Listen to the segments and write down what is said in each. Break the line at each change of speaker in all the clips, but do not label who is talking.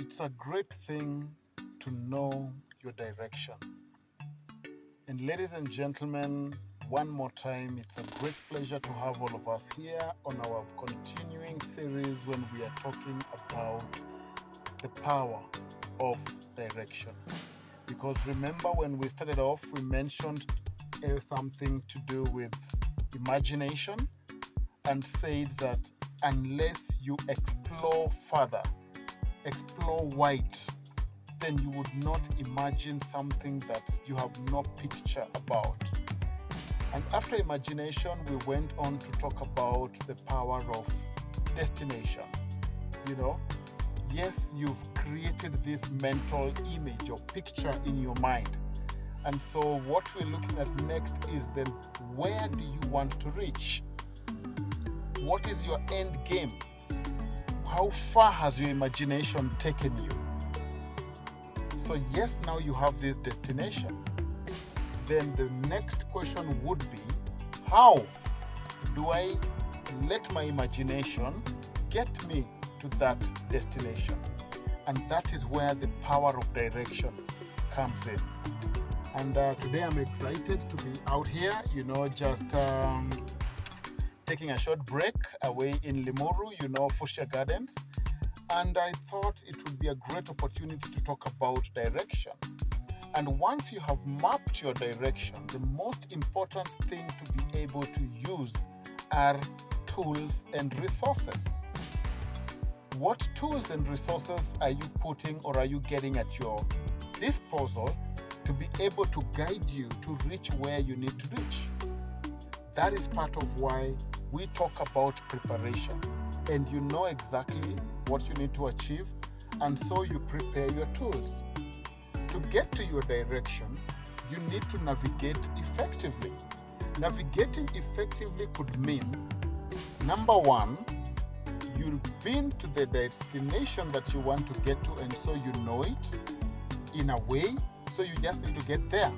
It's a great thing to know your direction. And ladies and gentlemen, one more time, it's a great pleasure to have all of us here on our continuing series when we are talking about the power of direction. Because remember, when we started off, we mentioned something to do with imagination and said that unless you explore further, explore wide, then you would not imagine something that you have no picture about. And after imagination, we went on to talk about the power of destination. You know, yes, you've created this mental image or picture in your mind. And so what we're looking at next is then, where do you want to reach? What is your end game? How far has your imagination taken you? So yes, now you have this destination. Then the next question would be, how do I let my imagination get me to that destination? And that is where the power of direction comes in. And today I'm excited to be out here, just taking a short break away in Limuru, Fuchsia Gardens. And I thought it would be a great opportunity to talk about direction. And once you have mapped your direction, the most important thing to be able to use are tools and resources. What tools and resources are you putting or are you getting at your disposal to be able to guide you to reach where you need to reach? That is part of why we talk about preparation. And you know exactly what you need to achieve, and so you prepare your tools. To get to your direction, you need to navigate effectively. Navigating effectively could mean, number one, you've been to the destination that you want to get to, and so you know it in a way, so you just need to get there.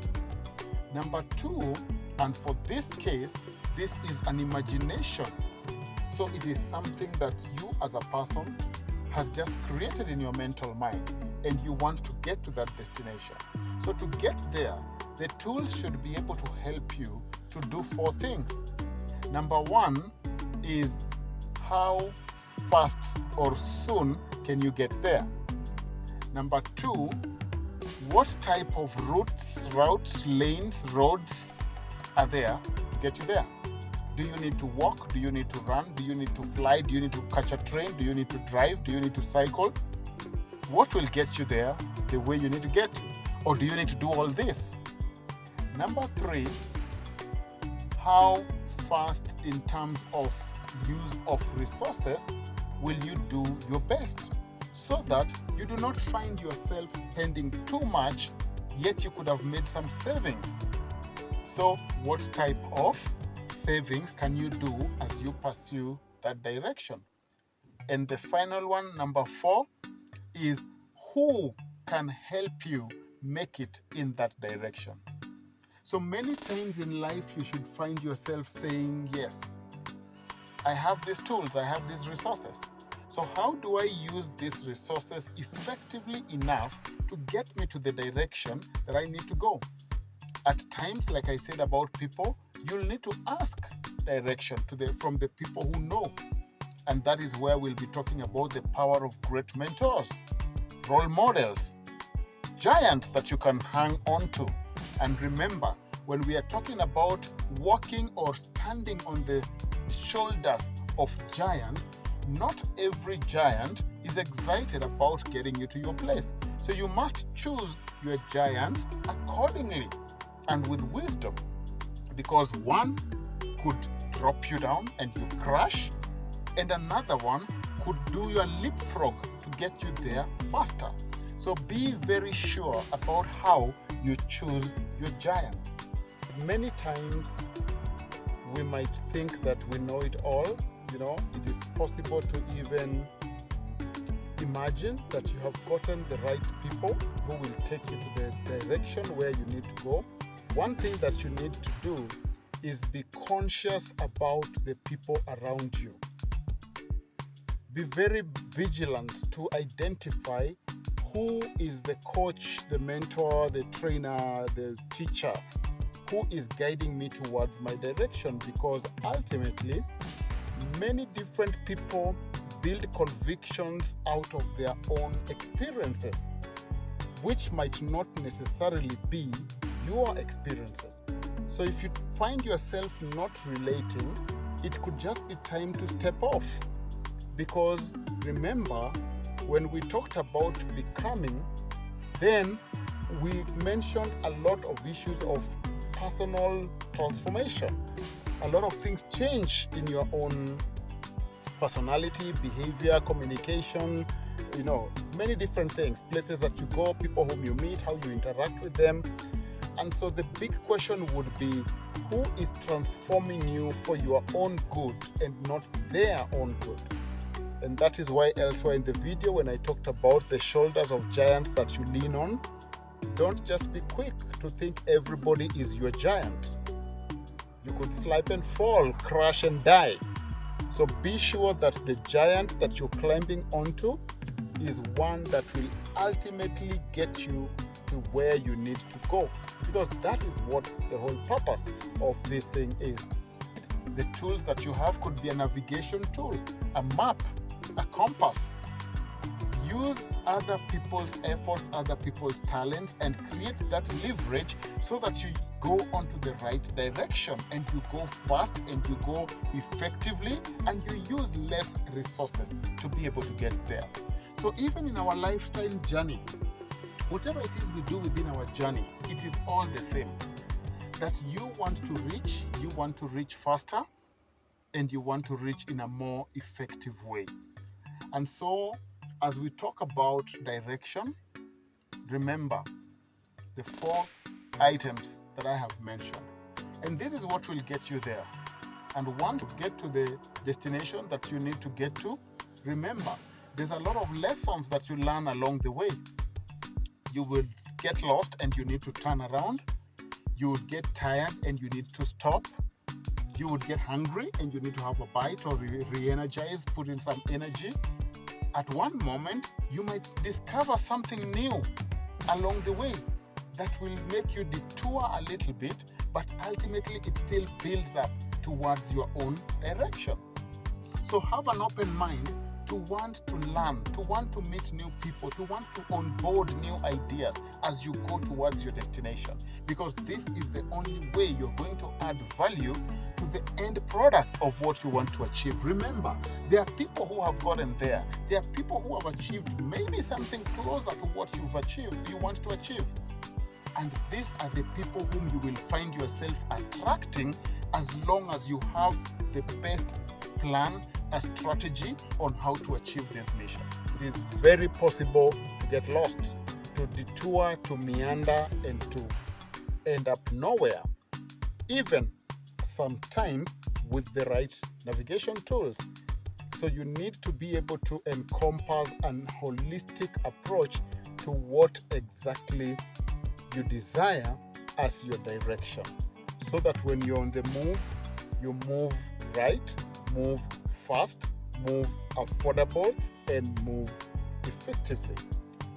Number two, and for this case, this is an imagination. So it is something that you as a person has just created in your mental mind, and you want to get to that destination. So to get there, the tools should be able to help you to do four things. Number one is, how fast or soon can you get there? Number two, what type of routes, lanes, roads are there to get you there? Do you need to walk? Do you need to run? Do you need to fly? Do you need to catch a train? Do you need to drive? Do you need to cycle? What will get you there the way you need to get to? Or do you need to do all this? Number three, how fast in terms of use of resources will you do your best so that you do not find yourself spending too much, yet you could have made some savings? So what type of savings can you do as you pursue that direction? And the final one, number four, is who can help you make it in that direction? So many times in life, you should find yourself saying, yes, I have these tools, I have these resources. So how do I use these resources effectively enough to get me to the direction that I need to go? At times, like I said about people, you'll need to ask direction from the people who know. And that is where we'll be talking about the power of great mentors, role models, giants that you can hang on to. And remember, when we are talking about walking or standing on the shoulders of giants, not every giant is excited about getting you to your place. So you must choose your giants accordingly and with wisdom, because one could drop you down and you crash, and another one could do your leapfrog to get you there faster. So be very sure about how you choose your giants. Many times we might think that we know it all. It is possible to even imagine that you have gotten the right people who will take you to the direction where you need to go. One thing that you need to do is be conscious about the people around you. Be very vigilant to identify who is the coach, the mentor, the trainer, the teacher, who is guiding me towards my direction? Because ultimately, many different people build convictions out of their own experiences, which might not necessarily be your experiences. So if you find yourself not relating, it could just be time to step off. Because remember, when we talked about becoming, then we mentioned a lot of issues of personal transformation. A lot of things change in your own personality, behavior, communication, many different things, places that you go, people whom you meet, how you interact with them. And so the big question would be, who is transforming you for your own good and not their own good? And that is why elsewhere in the video, when I talked about the shoulders of giants that you lean on, don't just be quick to think everybody is your giant. You could slip and fall, crash and die. So be sure that the giant that you're climbing onto is one that will ultimately get you to where you need to go. Because that is what the whole purpose of this thing is. The tools that you have could be a navigation tool, a map, a compass. Use other people's efforts, other people's talents, and create that leverage so that you go onto the right direction and you go fast and you go effectively and you use less resources to be able to get there. So even in our lifestyle journey, whatever it is we do within our journey, it is all the same. That you want to reach faster, and you want to reach in a more effective way. And so, as we talk about direction, remember the 4 items that I have mentioned. And this is what will get you there. And once you get to the destination that you need to get to, remember, there's a lot of lessons that you learn along the way. You will get lost and you need to turn around. You will get tired and you need to stop. You would get hungry and you need to have a bite or re-energize, put in some energy. At one moment, you might discover something new along the way that will make you detour a little bit, but ultimately it still builds up towards your own direction. So have an open mind to want to learn, to want to meet new people, to want to onboard new ideas as you go towards your destination. Because this is the only way you're going to add value to the end product of what you want to achieve. Remember, there are people who have gotten there. There are people who have achieved maybe something closer to what you want to achieve. And these are the people whom you will find yourself attracting as long as you have the best plan, a strategy on how to achieve this mission. It is very possible to get lost, to detour, to meander, and to end up nowhere, even sometimes with the right navigation tools. So you need to be able to encompass an holistic approach to what exactly you desire as your direction, so that when you're on the move, you move right, move fast, move affordable, and move effectively.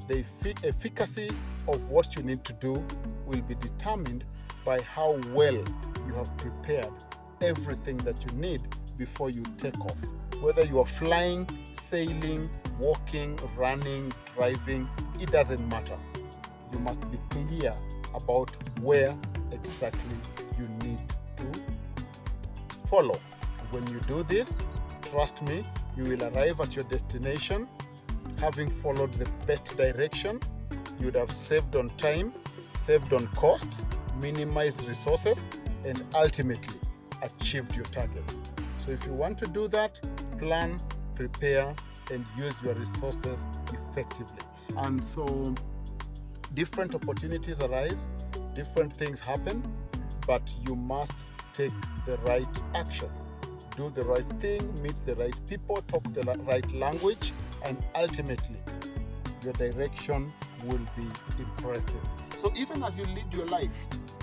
The efficacy of what you need to do will be determined by how well you have prepared everything that you need before you take off. Whether you are flying, sailing, walking, running, driving, it doesn't matter. You must be clear about where exactly you need to follow. When you do this, trust me, you will arrive at your destination having followed the best direction. You would have saved on time, saved on costs, minimized resources, and ultimately achieved your target. So if you want to do that, plan, prepare, and use your resources effectively. And so different opportunities arise, different things happen, but you must take the right action. Do the right thing, meet the right people, talk the right language, and ultimately your direction will be impressive. So even as you lead your life,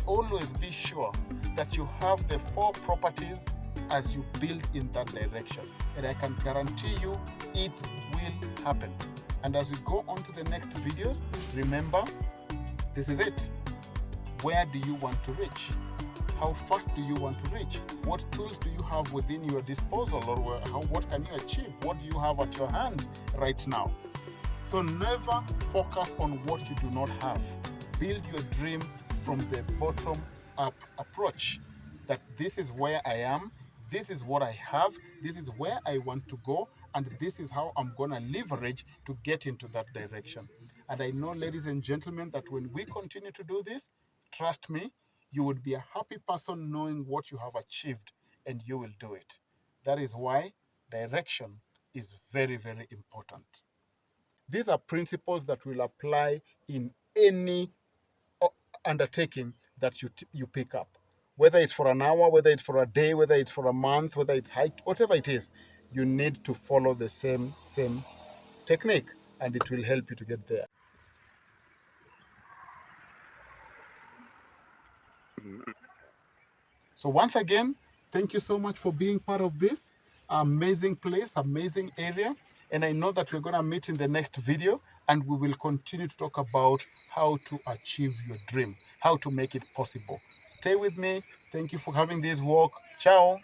always be sure that you have the 4 properties as you build in that direction. And I can guarantee you it will happen. And as we go on to the next videos, remember, this is it. Where do you want to reach? How fast do you want to reach? What tools do you have within your disposal, or what can you achieve? What do you have at your hand right now? So never focus on what you do not have. Build your dream from the bottom up approach, that this is where I am, this is what I have, this is where I want to go, and this is how I'm going to leverage to get into that direction. And I know, ladies and gentlemen, that when we continue to do this, trust me, you would be a happy person knowing what you have achieved, and you will do it. That is why direction is very, very important. These are principles that will apply in any undertaking that you pick up. Whether it's for an hour, whether it's for a day, whether it's for a month, whether it's hike, whatever it is, you need to follow the same technique, and it will help you to get there. So once again, thank you so much for being part of this amazing place, amazing area. And I know that we're going to meet in the next video, and we will continue to talk about how to achieve your dream, how to make it possible. Stay with me. Thank you for having this walk. Ciao.